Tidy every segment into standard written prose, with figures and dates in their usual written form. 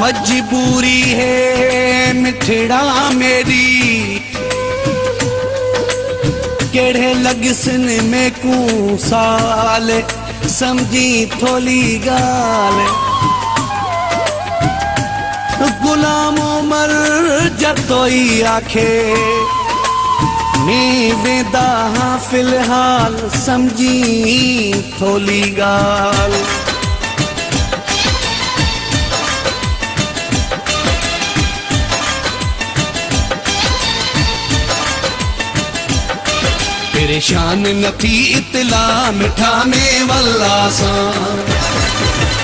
मजबूरी है मिठड़ा मेरी, केड़े लगसन में कू साल समझी थोली गाल। गुलाम उमर जतोई आखे नी वेदा हाँ फिलहाल समझी थोली गाल। परेशान न थी इतला मिठा में वल्ला सा,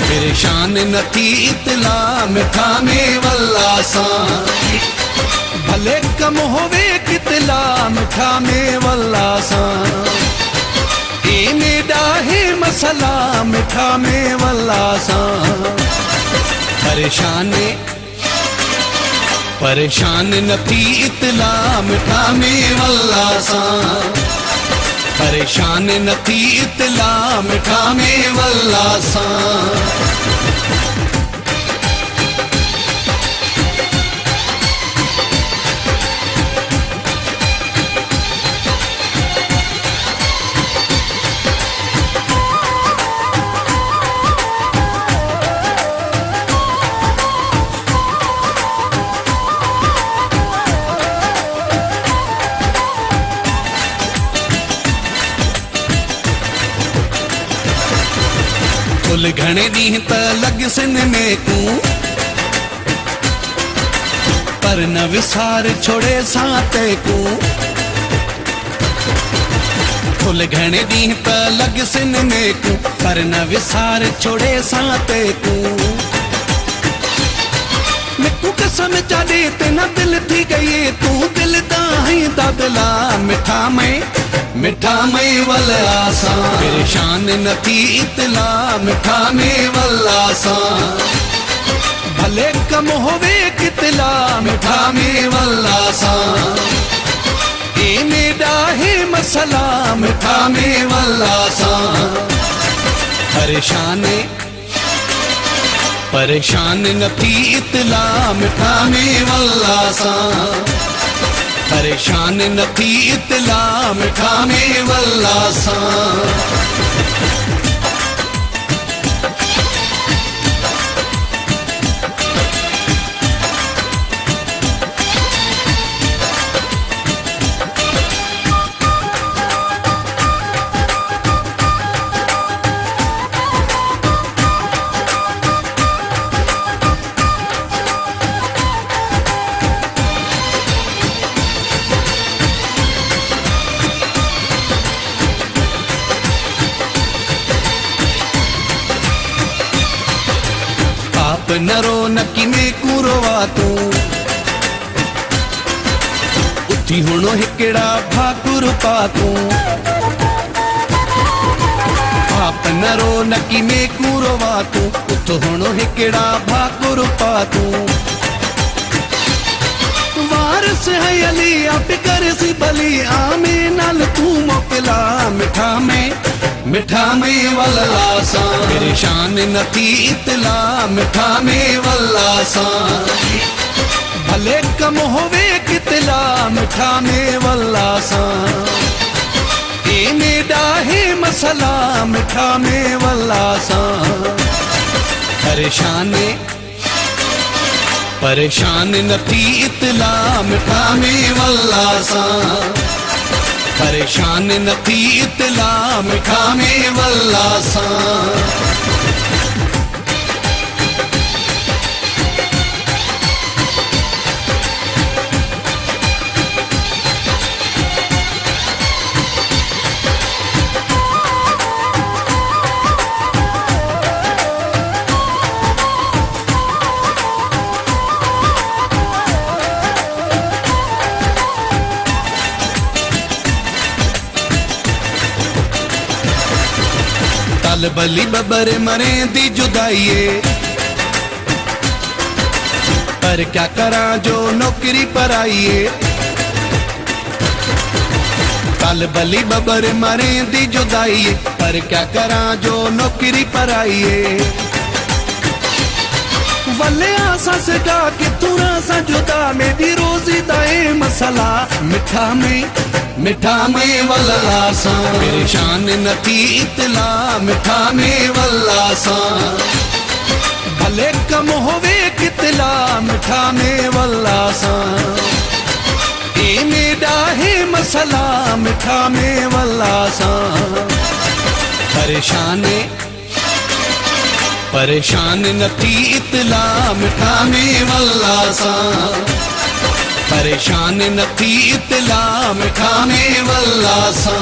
परेशान न थी इतला मिठा में वल्ला सा। भले कम होवे कितला मिठा में वल्ला सा, ए मेरा है मसला मिठा में वल्ला सा। परेशान न थी इतला मिठा में वल्ला सा, परेशान न थी इतला मिठा में वल्ला सा। फुल घणे दी त लगसन में कू, पर न विसार छोड़े साते कू। फुल घणे दी त लगसन में कू, पर न विसार छोड़े साते कू। मिठू कसम चादे ते न दिल थी गई तू, दिल दाही दादला मिठा में वल्ला सा। परेशान न थी इतला मिठा में वल्ला सा, भले कम होवे कितला मिठा में वल्ला सा। ए मेरा है मसला मिठा में वल्ला सा। परेशान न थी इतला मिठा में वल्ला सा, परेशान न थी इतला मिठा में वल्ला सा। नरो नकी में कुरोवा तू, उठी हुणो हिकड़ा भाकुर पातू। आप नरो नकी में कुरोवा तू, उठ हुणो हिकड़ा भाकुर पातू। वारस है अली आप कर सी बली, आमे नाल तू मोकला मिठा में वल्ला सा। परेशान न थी इतला मिठा में वल्ला सा, भले कम होवे कितला मिठा में वल्ला सा। ए मेरा है मसला मिठा में वल्ला सा। परेशान न थी इतला मिठा में वल्ला सा, परेशान न थी इतला मिठा में वल्ला सा। ताल बली बबर मरे दी जुदाइए, पर क्या करा जो नौकरी पर आइए। ताल बली बबर मरे दी जुदाइए, पर क्या करा जो नौकरी पर आइए। वले आसा से गा कि तुरा सा जुदा मेरी रोजी दाए मसला मिठा में वल्ला सा परेशान नथी इतला मिठा में वल्ला सा भले कम होवे कितला मिठा में वल्ला सा ए मेरा है मसला मिठा में वल्ला सा परेशान नथी इतला मिठा में वल्ला सा परेशान नथी इतला मिठा में वल्ला सा।